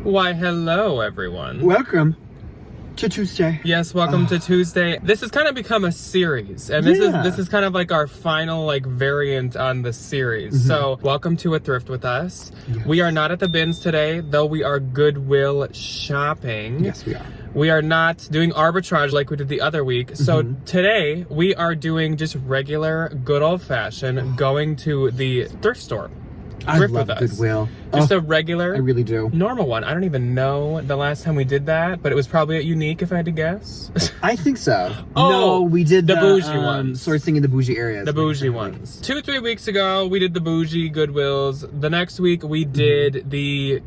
Why, hello, everyone. Welcome to Tuesday. Yes, welcome to Tuesday. This has kind of become a series, and this is kind of like our final variant on the series. So, welcome to a Thrift with us. Yes. We are not at the bins today, though we are Goodwill shopping. Yes, we are. We are not doing arbitrage like we did the other week. So today we are doing just regular, good old-fashioned going to the thrift store. I love Goodwill. Just a regular, I really do. normal one. I don't even know the last time we did that, but it was probably at Unique, if I had to guess. I think so. Oh, no, we did the bougie ones. Sourcing in the bougie areas. The bougie ones. 2-3 weeks ago, we did the bougie Goodwills. The next week, we did the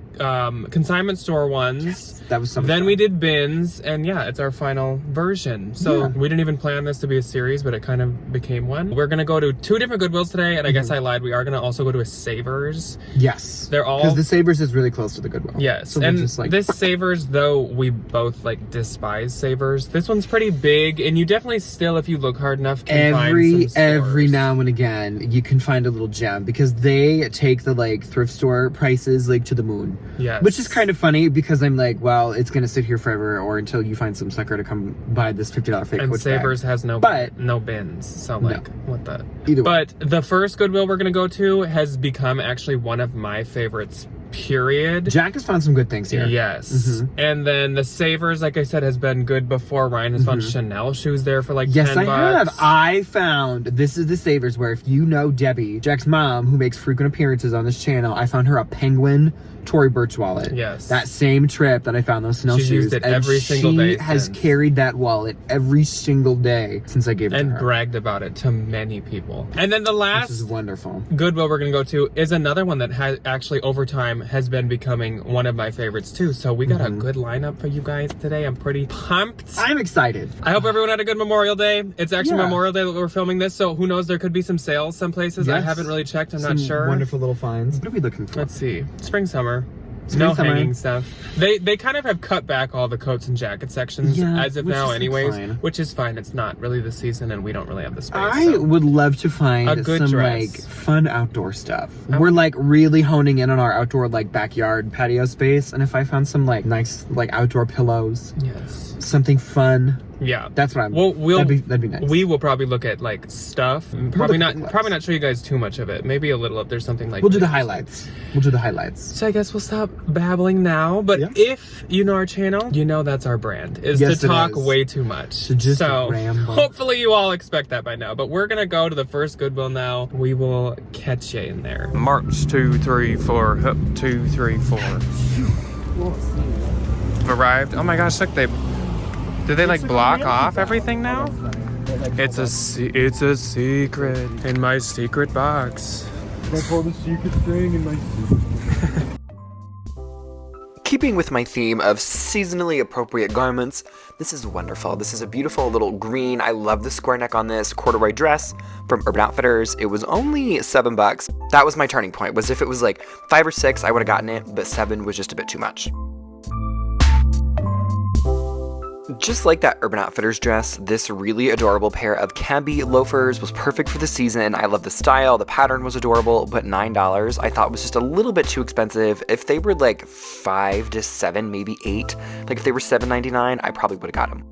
consignment store ones. Yes, that was something. Then we did bins, and yeah, it's our final version. So we didn't even plan this to be a series, but it kind of became one. We're gonna go to 2 different Goodwills today, and I guess I lied. We are gonna also go to a Savers. Yes. They're all... Because the Savers is really close to the Goodwill. Yes, so and just this Savers, though we both despise Savers, this one's pretty big, and you definitely still, if you look hard enough, can find some stores. Every now and again, you can find a little gem, because they take the thrift store prices to the moon. Yes. Which is kind of funny, because I'm like, well, it's gonna sit here forever, or until you find some sucker to come buy this $50 fake and Coach Savers bag. has no bins, so what the... Either way. But the first Goodwill we're gonna go to has become actually one of my favorites, period. Jack has found some good things here. Yes. And then the Savers, like I said, has been good before. Ryan has found Chanel shoes there for yes, $10. I found, this is the Savers, where if you know Debbie, Jack's mom, who makes frequent appearances on this channel, I found her a Penguin Tory Burch wallet. Yes. That same trip that I found those Chanel shoes. She's used it every single day She has carried that wallet every single day since I gave it to her. And bragged about it to many people. And then the last this is wonderful Goodwill we're going to go to is another one that has actually over time has been becoming one of my favorites too. So we got a good lineup for you guys today. I'm pretty pumped. I'm excited. I hope everyone had a good Memorial Day. It's actually Memorial Day that we're filming this, so who knows, there could be some sales some places. I haven't really checked. I'm not sure. Wonderful little finds. What are we looking for? Let's see. Spring, summer. No hanging stuff. They kind of have cut back all the coats and jacket sections as of now anyways, which is fine. It's not really the season and we don't really have the space. I would love to find some fun outdoor stuff. We're really honing in on our outdoor backyard patio space, and if I found some nice outdoor pillows. Yes. Something fun. Yeah, that's what I'm. That'd be nice. We will probably look at stuff. Probably not show you guys too much of it. Maybe a little if there's something We'll do the highlights. We'll do the highlights. So I guess we'll stop babbling now. But if you know our channel, you know that's our brand is to talk way too much. So ramble. Hopefully you all expect that by now. But we're gonna go to the first Goodwill now. We will catch you in there. March 2, 3, 4. Hup, 2, 3, 4. Arrived. Oh my gosh! Look, did they block off everything now? It's a secret in my secret box. I call the secret thing in my secret. Keeping with my theme of seasonally appropriate garments, this is wonderful. This is a beautiful little green. I love the square neck on this corduroy dress from Urban Outfitters. It was only $7. That was my turning point. Was if it was 5 or 6, I would have gotten it, but 7 was just a bit too much. Just like that Urban Outfitters dress, this really adorable pair of cabbie loafers was perfect for the season. I love the style, the pattern was adorable, but $9 I thought was just a little bit too expensive. If they were 5 to 7, maybe 8, if they were $7.99, I probably would have got them.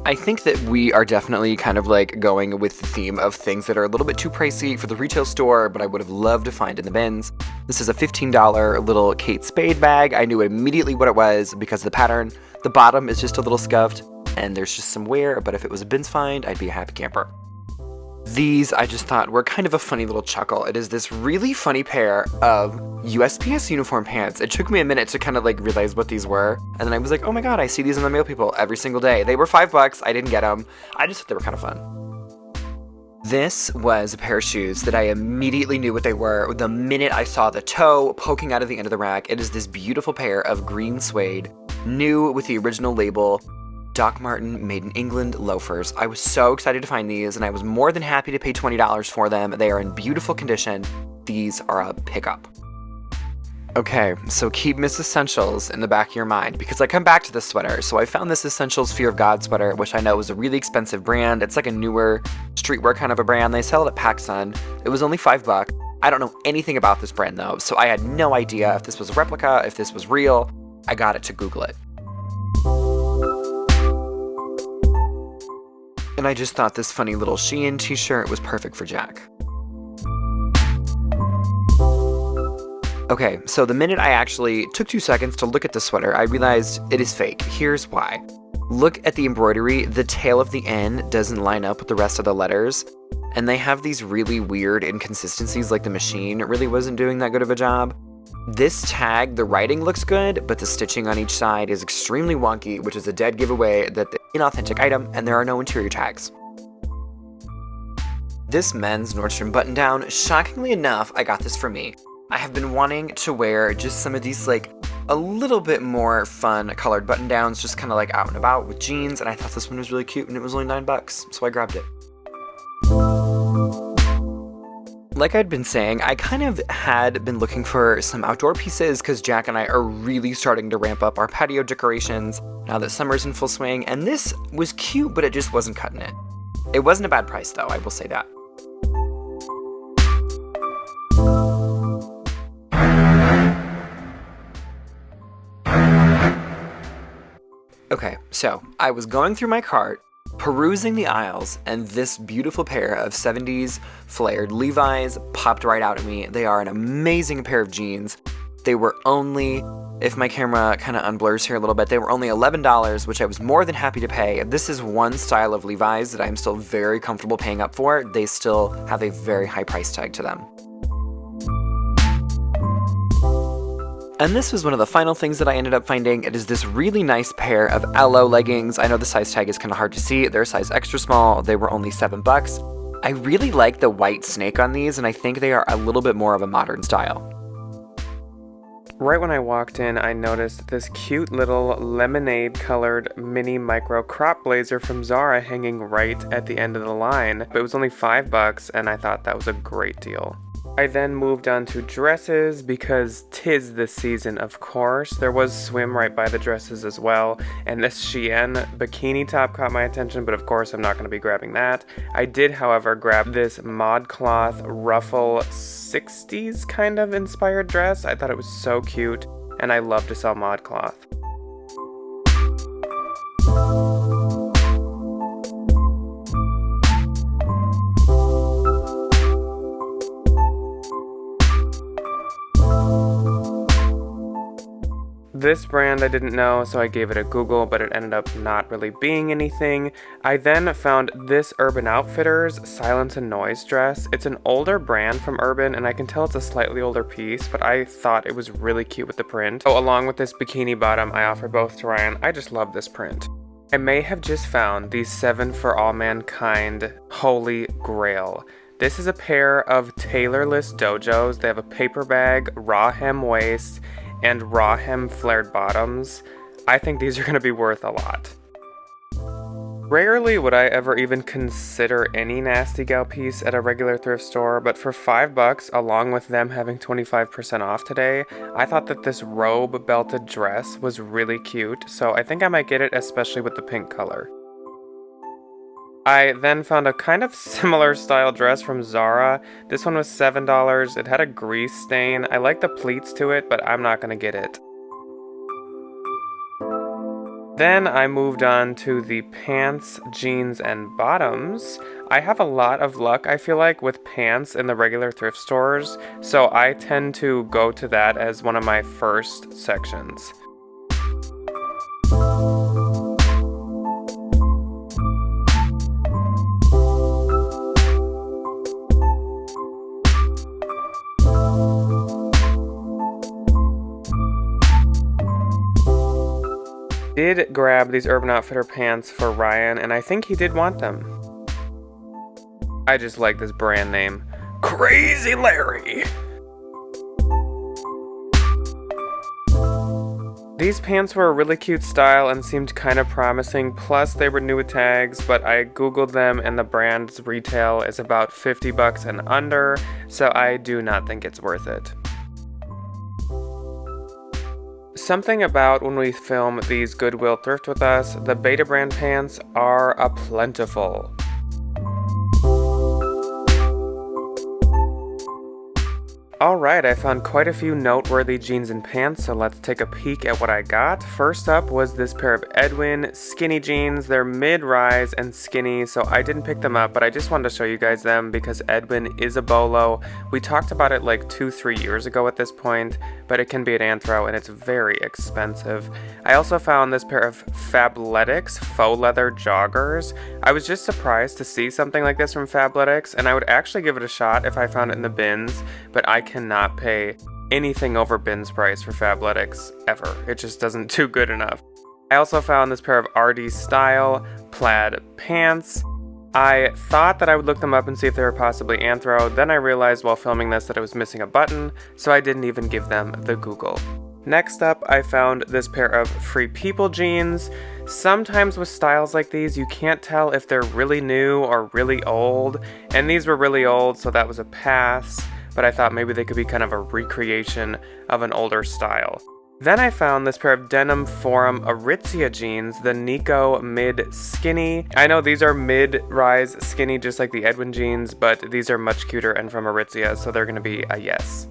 I think that we are definitely kind of going with the theme of things that are a little bit too pricey for the retail store, but I would have loved to find in the bins. This is a $15 little Kate Spade bag. I knew immediately what it was because of the pattern. The bottom is just a little scuffed, and there's just some wear, but if it was a bins find, I'd be a happy camper. These, I just thought, were kind of a funny little chuckle. It is this really funny pair of USPS uniform pants. It took me a minute to kind of realize what these were. And then I was like, oh my god, I see these in the Mail People every single day. They were $5. I didn't get them. I just thought they were kind of fun. This was a pair of shoes that I immediately knew what they were the minute I saw the toe poking out of the end of the rack. It is this beautiful pair of green suede, new with the original label, Doc Martin Made in England loafers. I was so excited to find these, and I was more than happy to pay $20 for them. They are in beautiful condition. These are a pickup. Okay, so keep Miss Essentials in the back of your mind, because I come back to this sweater. So I found this Essentials Fear of God sweater, which I know is a really expensive brand. It's a newer streetwear kind of a brand. They sell it at PacSun. It was only $5. I don't know anything about this brand though, so I had no idea if this was a replica, if this was real. I got it to Google it. And I just thought this funny little Shein t-shirt was perfect for Jack. Okay, so the minute I actually took 2 seconds to look at the sweater, I realized it is fake. Here's why. Look at the embroidery. The tail of the N doesn't line up with the rest of the letters, and they have these really weird inconsistencies, like the machine really wasn't doing that good of a job. This tag, the writing looks good, but the stitching on each side is extremely wonky, which is a dead giveaway that the inauthentic item, and there are no interior tags. This men's Nordstrom button-down, shockingly enough, I got this for me. I have been wanting to wear just some of these like a little bit more fun colored button-downs, just kind of like out and about with jeans, and I thought this one was really cute and it was only $9, so I grabbed it. Like I'd been saying, I kind of had been looking for some outdoor pieces because Jack and I are really starting to ramp up our patio decorations now that summer's in full swing, and this was cute, but it just wasn't cutting it. It wasn't a bad price though, I will say that. Okay, so I was going through my cart, perusing the aisles, and this beautiful pair of 70s flared Levi's popped right out at me. They are an amazing pair of jeans. They were only, if my camera kind of unblurs here a little bit, they were only $11, which I was more than happy to pay. This is one style of Levi's that I'm still very comfortable paying up for. They still have a very high price tag to them. And this was one of the final things that I ended up finding. It is this really nice pair of LO leggings. I know the size tag is kind of hard to see. They're size extra small. They were only $7. I really like the white snake on these, and I think they are a little bit more of a modern style. Right when I walked in, I noticed this cute little lemonade colored mini micro crop blazer from Zara hanging right at the end of the line. But it was only $5, and I thought that was a great deal. I then moved on to dresses because 'tis the season, of course. There was swim right by the dresses as well, and this Shein bikini top caught my attention, but of course I'm not going to be grabbing that. I did, however, grab this ModCloth ruffle 60s kind of inspired dress. I thought it was so cute, and I love to sell ModCloth. This brand I didn't know, so I gave it a Google, but it ended up not really being anything. I then found this Urban Outfitters Silence and Noise dress. It's an older brand from Urban, and I can tell it's a slightly older piece, but I thought it was really cute with the print. So along with this bikini bottom, I offer both to Ryan. I just love this print. I may have just found the 7 for All Mankind Holy Grail. This is a pair of tailorless dojos. They have a paper bag, raw hem waist, and raw hem flared bottoms. I think these are going to be worth a lot. Rarely would I ever even consider any nasty gal piece at a regular thrift store, but for $5, along with them having 25% off today, I thought that this robe belted dress was really cute, so I think I might get it, especially with the pink color. I then found a kind of similar style dress from Zara. This one was $7. It had a grease stain. I like the pleats to it, but I'm not gonna get it. Then I moved on to the pants, jeans, and bottoms. I have a lot of luck, I feel like, with pants in the regular thrift stores, so I tend to go to that as one of my first sections. Did grab these Urban Outfitter pants for Ryan, and I think he did want them. I just like this brand name, Crazy Larry. These pants were a really cute style and seemed kind of promising, plus they were new with tags, but I googled them and the brand's retail is about $50 and under, so I do not think it's worth it. Something about when we film these Goodwill Thrift with Us, the Beta brand pants are plentiful. Alright, I found quite a few noteworthy jeans and pants, so let's take a peek at what I got. First up was this pair of Edwin skinny jeans. They're mid-rise and skinny, so I didn't pick them up, but I just wanted to show you guys them because Edwin is a bolo. We talked about it like 2-3 years ago at this point, but it can be an Anthro and it's very expensive. I also found this pair of Fabletics faux leather joggers. I was just surprised to see something like this from Fabletics, and I would actually give it a shot if I found it in the bins, but I cannot pay anything over bins price for Fabletics ever. It just doesn't do good enough. I also found this pair of RD Style plaid pants. I thought that I would look them up and see if they were possibly Anthro, then I realized while filming this that I was missing a button, so I didn't even give them the Google. Next up, I found this pair of Free People jeans. Sometimes with styles like these, you can't tell if they're really new or really old, and these were really old, so that was a pass. But I thought maybe they could be kind of a recreation of an older style. Then I found this pair of Denim Forum Aritzia jeans, the Nico Mid Skinny. I know these are mid-rise skinny just like the Edwin jeans, but these are much cuter and from Aritzia, so they're gonna be a yes.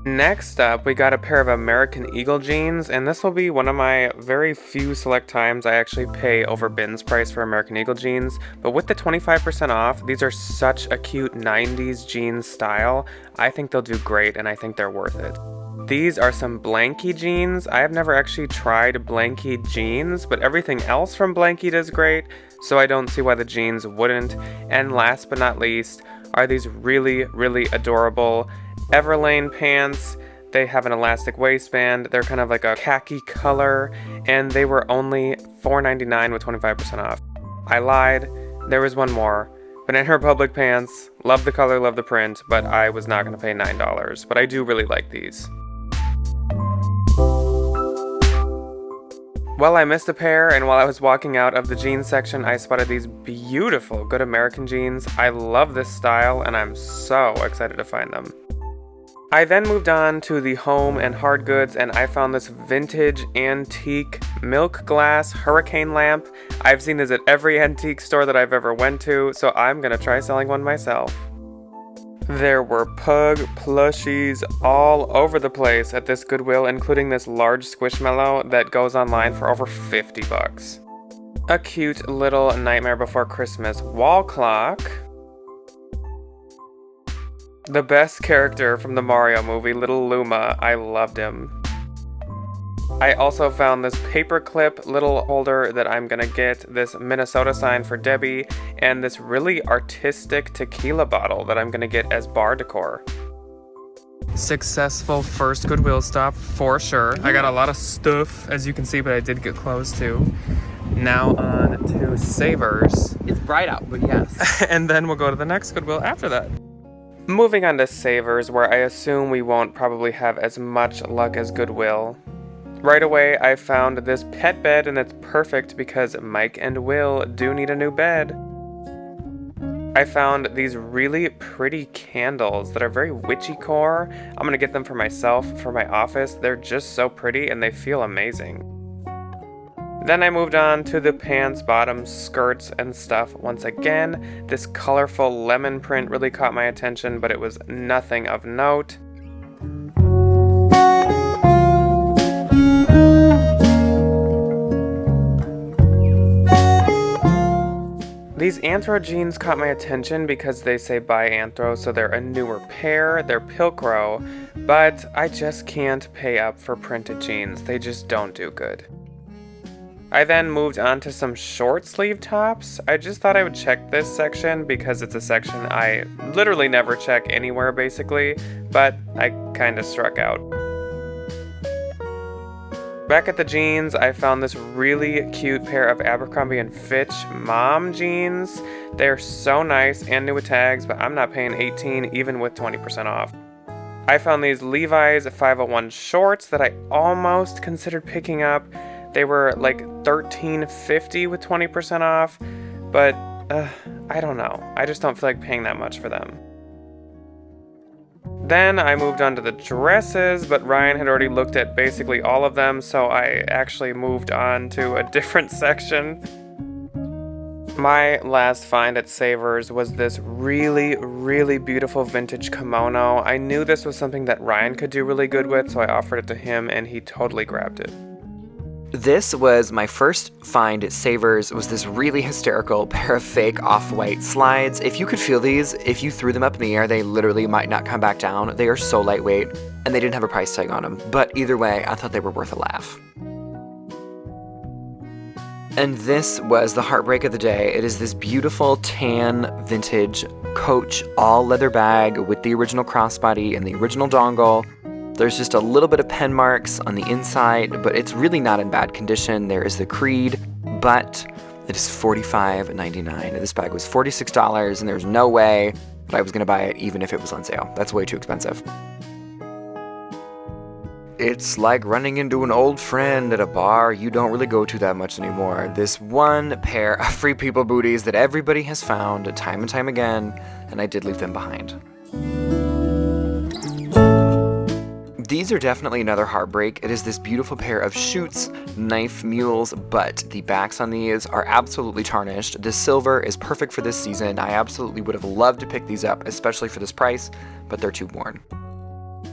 Next up, we got a pair of American Eagle jeans, and this will be one of my very few select times I actually pay over bins price for American Eagle jeans, but with the 25% off, these are such a cute 90s jeans style. I think they'll do great, and I think they're worth it. These are some Blanky jeans. I have never actually tried Blanky jeans, but everything else from Blanky does great, so I don't see why the jeans wouldn't. And last but not least are these really, really adorable Everlane pants. They have an elastic waistband. They're kind of like a khaki color, and they were only $4.99 with 25% off. I lied. There was one more. Banana Republic pants. Love the color, love the print, but I was not going to pay $9. But I do really like these. Well, I missed a pair, and while I was walking out of the jeans section, I spotted these beautiful Good American jeans. I love this style, and I'm so excited to find them. I then moved on to the home and hard goods, and I found this vintage antique milk glass hurricane lamp. I've seen this at every antique store that I've ever went to, so I'm gonna try selling one myself. There were pug plushies all over the place at this Goodwill, including this large Squishmallow that goes online for over $50. A cute little Nightmare Before Christmas wall clock. The best character from the Mario movie, Little Luma. I loved him. I also found this paperclip little holder that I'm gonna get, this Minnesota sign for Debbie, and this really artistic tequila bottle that I'm gonna get as bar decor. Successful first Goodwill stop for sure. I got a lot of stuff, as you can see, but I did get clothes too. Now on to Savers. It's bright out, but yes. And then we'll go to the next Goodwill after that. Moving on to Savers, where I assume we won't probably have as much luck as Goodwill. Right away, I found this pet bed, and it's perfect because Mike and Will do need a new bed. I found these really pretty candles that are very witchy core. I'm gonna get them for myself, for my office. They're just so pretty and they feel amazing. Then I moved on to the pants, bottoms, skirts, and stuff. Once again, this colorful lemon print really caught my attention, but it was nothing of note. These Anthro jeans caught my attention because they say by Anthro, so they're a newer pair, they're Pilcro, but I just can't pay up for printed jeans. They just don't do good. I then moved on to some short sleeve tops. I just thought I would check this section because it's a section I literally never check anywhere basically, but I kinda struck out. Back at the jeans, I found this really cute pair of Abercrombie & Fitch mom jeans. They're so nice and new with tags, but I'm not paying $18 even with 20% off. I found these Levi's 501 shorts that I almost considered picking up. They were like $13.50 with 20% off, but I don't know. I just don't feel like paying that much for them. Then I moved on to the dresses, but Ryan had already looked at basically all of them, so I actually moved on to a different section. My last find at Savers was this really, really beautiful vintage kimono. I knew this was something that Ryan could do really good with, so I offered it to him and he totally grabbed it. This was my first find at Savers. It was this really hysterical pair of fake off-white slides. If you could feel these, if you threw them up in the air, they literally might not come back down. They are so lightweight, and they didn't have a price tag on them. But either way, I thought they were worth a laugh. And this was the heartbreak of the day. It is this beautiful tan vintage Coach all leather bag with the original crossbody and the original dongle. There's just a little bit of pen marks on the inside, but it's really not in bad condition. There is the creed, but it is $45.99. This bag was $46, and there's no way that I was going to buy it even if it was on sale. That's way too expensive. It's like running into an old friend at a bar you don't really go to that much anymore. This one pair of Free People booties that everybody has found time and time again, and I did leave them behind. These are definitely another heartbreak. It is this beautiful pair of Chutes knife mules, but the backs on these are absolutely tarnished. The silver is perfect for this season. I absolutely would have loved to pick these up, especially for this price, but they're too worn.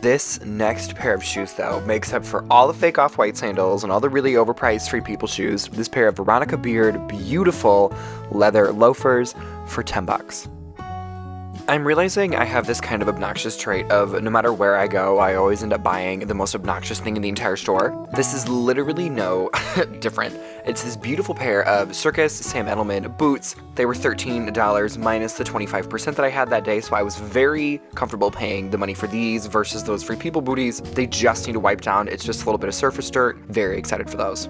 This next pair of shoes, though, makes up for all the fake off-white sandals and all the really overpriced Free People shoes. This pair of Veronica Beard beautiful leather loafers for $10. I'm realizing I have this kind of obnoxious trait of no matter where I go, I always end up buying the most obnoxious thing in the entire store. This is literally no different. It's this beautiful pair of Circus Sam Edelman boots. They were $13 minus the 25% that I had that day, so I was very comfortable paying the money for these versus those Free People booties. They just need to wipe down. It's just a little bit of surface dirt. Very excited for those.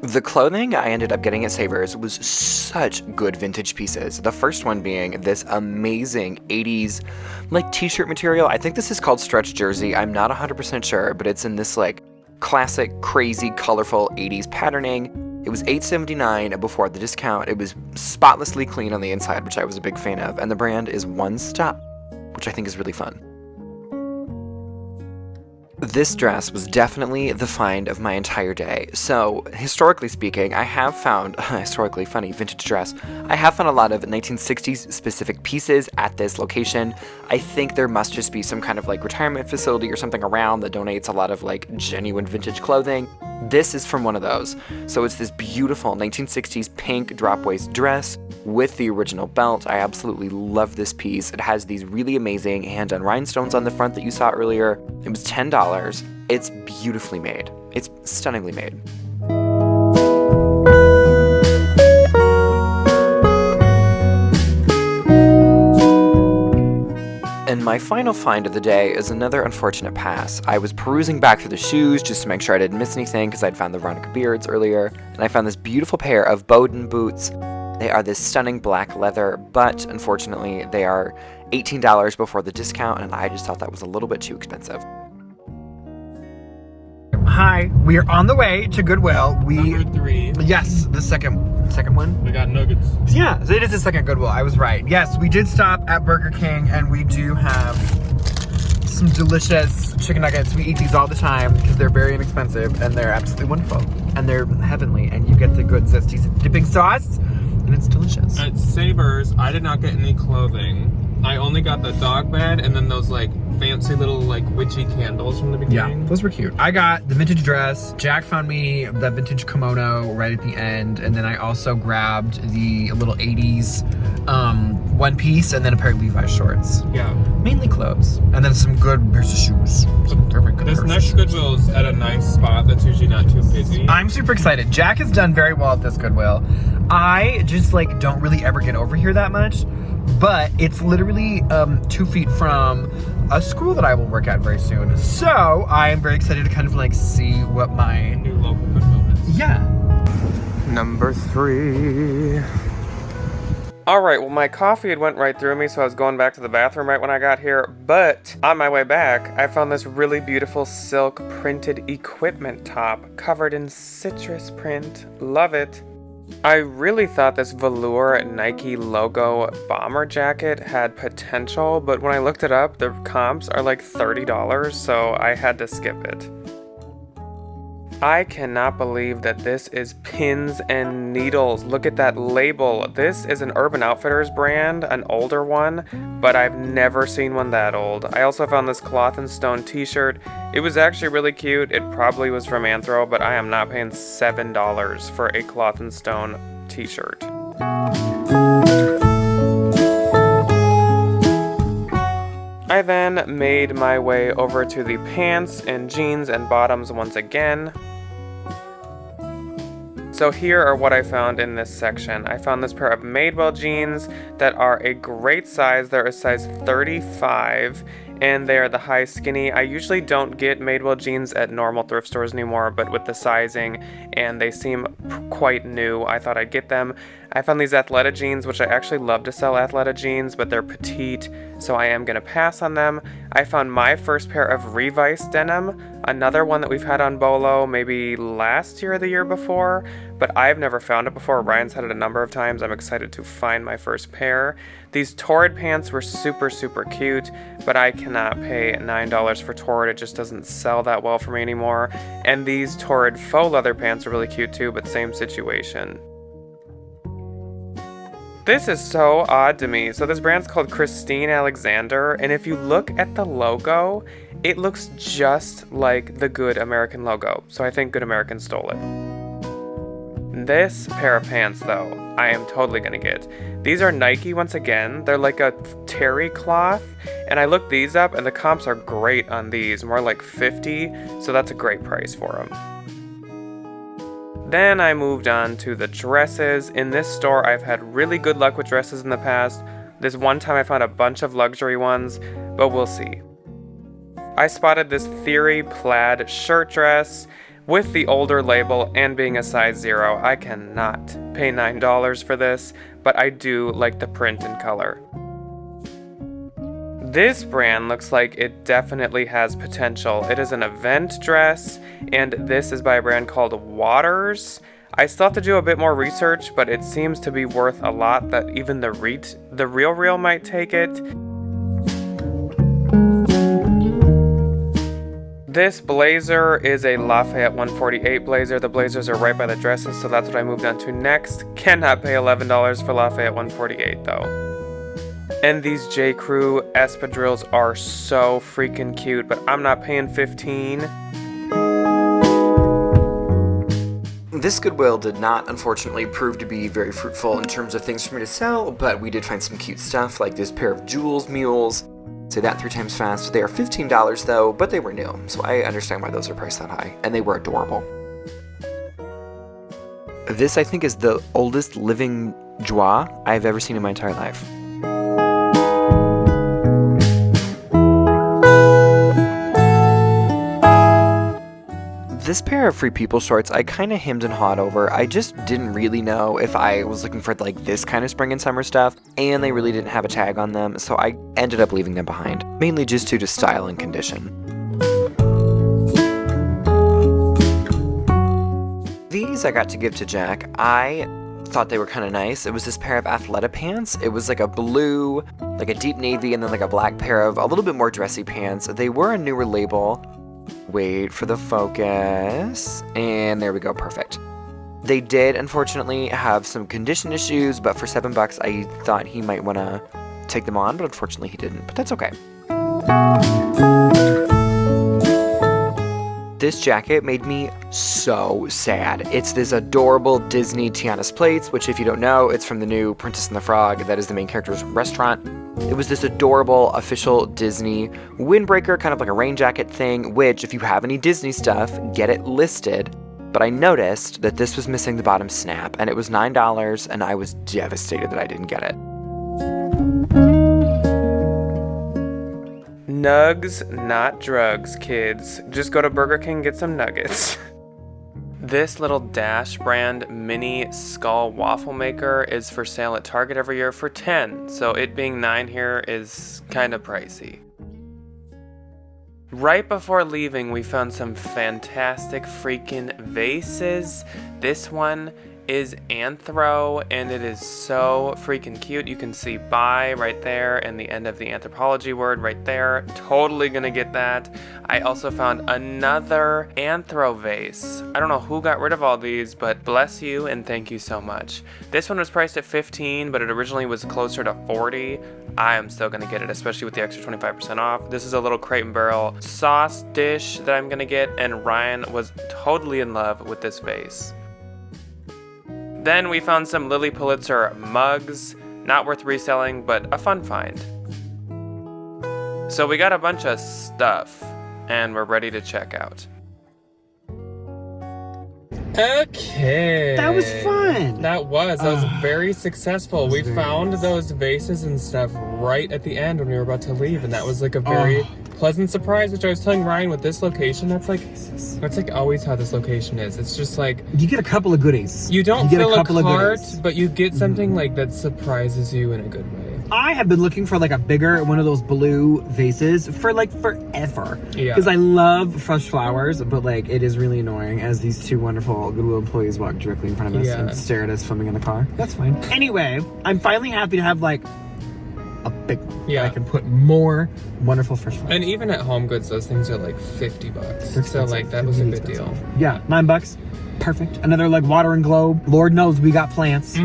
The clothing I ended up getting at Savers was such good vintage pieces. The first one being this amazing 80s like t-shirt material. I think this is called stretch jersey. I'm not 100% sure, but it's in this like classic, crazy, colorful 80s patterning. It was $8.79 before the discount. It was spotlessly clean on the inside, which I was a big fan of. And the brand is One Stop, which I think is really fun. This dress was definitely the find of my entire day. So, historically speaking, I have found, historically funny, vintage dress, I have found a lot of 1960s specific pieces at this location. I think there must just be some kind of like retirement facility or something around that donates a lot of like genuine vintage clothing. This is from one of those. So it's this beautiful 1960s pink drop waist dress with the original belt. I absolutely love this piece. It has these really amazing hand-done rhinestones on the front that you saw earlier. It was $10. It's beautifully made. It's stunningly made. And my final find of the day is another unfortunate pass. I was perusing back through the shoes just to make sure I didn't miss anything because I'd found the Veronica Beards earlier, and I found this beautiful pair of Bowden boots. They are this stunning black leather, but unfortunately they are $18 before the discount, and I just thought that was a little bit too expensive. Hi, we are on the way to Goodwill. Number 3. Yes, the second one. We got nuggets. Yeah, it is the second Goodwill. I was right. Yes, we did stop at Burger King, and we do have some delicious chicken nuggets. We eat these all the time because they're very inexpensive, and they're absolutely wonderful, and they're heavenly, and you get the good zesty dipping sauce, and it's delicious. At Savers, I did not get any clothing. I only got the dog bed and then those like fancy little like witchy candles from the beginning. Yeah, those were cute. I got the vintage dress. Jack found me the vintage kimono right at the end, and then I also grabbed the little 80s one piece and then a pair of Levi's shorts. Yeah. Mainly clothes. And then some good pairs of shoes. This next Goodwill's at a nice spot that's usually not too busy. I'm super excited. Jack has done very well at this Goodwill. I just like don't really ever get over here that much, but it's literally 2 feet from a school that I will work at very soon. So I am very excited to kind of like see what my new local Goodwill is. Yeah. Number 3. All right, well, my coffee had went right through me, so I was going back to the bathroom right when I got here, but on my way back, I found this really beautiful silk printed equipment top covered in citrus print. Love it. I really thought this velour Nike logo bomber jacket had potential, but when I looked it up, the comps are like $30, so I had to skip it. I cannot believe that this is pins and needles. Look at that label. This is an Urban Outfitters brand, an older one, but I've never seen one that old. I also found this Cloth and Stone t-shirt. It was actually really cute. It probably was from Anthro, but I am not paying $7 for a Cloth and Stone t-shirt. I then made my way over to the pants and jeans and bottoms once again. So here are what I found in this section. I found this pair of Madewell jeans that are a great size. They're a size 35 and they're the high skinny. I usually don't get Madewell jeans at normal thrift stores anymore, but with the sizing and they seem quite new, I thought I'd get them. I found these Athleta jeans, which I actually love to sell Athleta jeans, but they're petite, so I am gonna pass on them. I found my first pair of Revice denim, another one that we've had on Bolo maybe last year or the year before, but I've never found it before. Ryan's had it a number of times. I'm excited to find my first pair. These Torrid pants were super, super cute, but I cannot pay $9 for Torrid. It just doesn't sell that well for me anymore. And these Torrid faux leather pants are really cute too, but same situation. This is so odd to me. So this brand's called Christine Alexander, and if you look at the logo, it looks just like the Good American logo. So I think Good American stole it. This pair of pants though, I am totally gonna get. These are Nike once again. They're like a terry cloth, and I looked these up and the comps are great on these, more like 50, so that's a great price for them. Then I moved on to the dresses. In this store, I've had really good luck with dresses in the past. This one time I found a bunch of luxury ones, but we'll see. I spotted this Theory plaid shirt dress with the older label and being a size 0. I cannot pay $9 for this, but I do like the print and color. This brand looks like it definitely has potential. It is an event dress, and this is by a brand called Waters. I still have to do a bit more research, but it seems to be worth a lot that even the Real might take it. This blazer is a Lafayette 148 blazer. The blazers are right by the dresses, so that's what I moved on to next. Cannot pay $11 for Lafayette 148 though. And these J. Crew espadrilles are so freaking cute, but I'm not paying $15. This Goodwill did not, unfortunately, prove to be very fruitful in terms of things for me to sell, but we did find some cute stuff, like this pair of Jules mules. Say that 3 times fast. They are $15 though, but they were new, so I understand why those are priced that high, and they were adorable. This, I think, is the oldest living joie I've ever seen in my entire life. This pair of Free People shorts I kind of hemmed and hawed over. I just didn't really know if I was looking for like this kind of spring and summer stuff, and they really didn't have a tag on them, so I ended up leaving them behind, mainly just due to style and condition. These I got to give to Jack. I thought they were kind of nice. It was this pair of Athleta pants. It was like a blue, like a deep navy, and then like a black pair of a little bit more dressy pants. They were a newer label. Wait for the focus, and there we go, perfect. They did, unfortunately, have some condition issues, but for $7, I thought he might want to take them on, but unfortunately he didn't, but that's okay. This jacket made me so sad. It's this adorable Disney Tiana's Plates, which if you don't know, it's from the new Princess and the Frog, that is the main character's restaurant. It was this adorable official Disney windbreaker, kind of like a rain jacket thing, which if you have any Disney stuff, get it listed. But I noticed that this was missing the bottom snap, and it was $9, and I was devastated that I didn't get it. Nugs, not drugs, kids. Just go to Burger King, get some nuggets. This little Dash brand mini skull waffle maker is for sale at Target every year for $10, so it being $9 here is kind of pricey. Right before leaving, we found some fantastic freaking vases. This one is Anthro, and it is so freaking cute. You can see bi right there and the end of the anthropology word right there. Totally gonna get that. I also found another Anthro vase. I don't know who got rid of all these, but bless you and thank you so much. This one was priced at $15, but it originally was closer to $40. I am still gonna get it, especially with the extra 25% off. This is a little Crate and Barrel sauce dish that I'm gonna get, and Ryan was totally in love with this vase. Then we found some Lily Pulitzer mugs, not worth reselling, but a fun find. So we got a bunch of stuff, and we're ready to check out. Okay. That was fun. That was very successful. We found those vases and stuff right at the end when we were about to leave, and that was like a very pleasant surprise, which I was telling Ryan with this location, that's like always how this location is. It's just like you get a couple of goodies. You don't fill a cart, but you get something like that surprises you in a good way. I have been looking for like a bigger one of those blue vases for like forever. Yeah. Because I love fresh flowers, but like it is really annoying as these two wonderful Goodwill employees walk directly in front of us and stare at us filming in the car. That's fine. Anyway, I'm finally happy to have like a big one. Yeah. I can put more wonderful fresh flowers. And even at Home Goods, those things are like $50. So like that was a good deal. Yeah, $9. Perfect. Another like water and globe. Lord knows we got plants.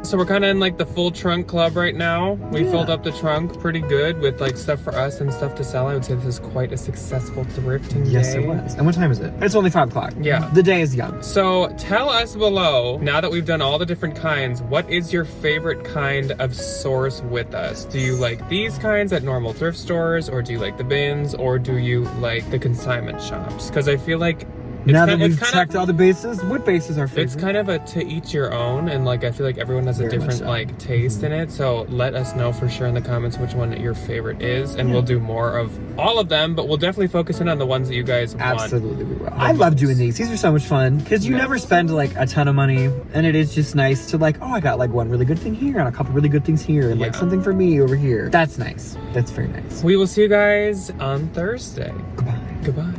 So we're kind of in like the full trunk club right now. We filled up the trunk pretty good with like stuff for us and stuff to sell. I would say this is quite a successful thrifting day. Yes, it was. And what time is it? It's only 5 o'clock. Yeah. The day is young. So tell us below, now that we've done all the different kinds, what is your favorite kind of source with us? Do you like these kinds at normal thrift stores, or do you like the bins, or do you like the consignment shops? Because I feel like now that we've checked all the bases, what base is our favorite? It's kind of a to each your own, and like I feel like everyone has a different like taste in it. So let us know for sure in the comments which one your favorite is, and we'll do more of all of them, but we'll definitely focus in on the ones that you guys want. Absolutely, we will. I love doing these. These are so much fun because you never spend like a ton of money, and it is just nice to like, I got like one really good thing here and a couple really good things here, and like something for me over here. That's nice. That's very nice. We will see you guys on Thursday. Goodbye. Goodbye.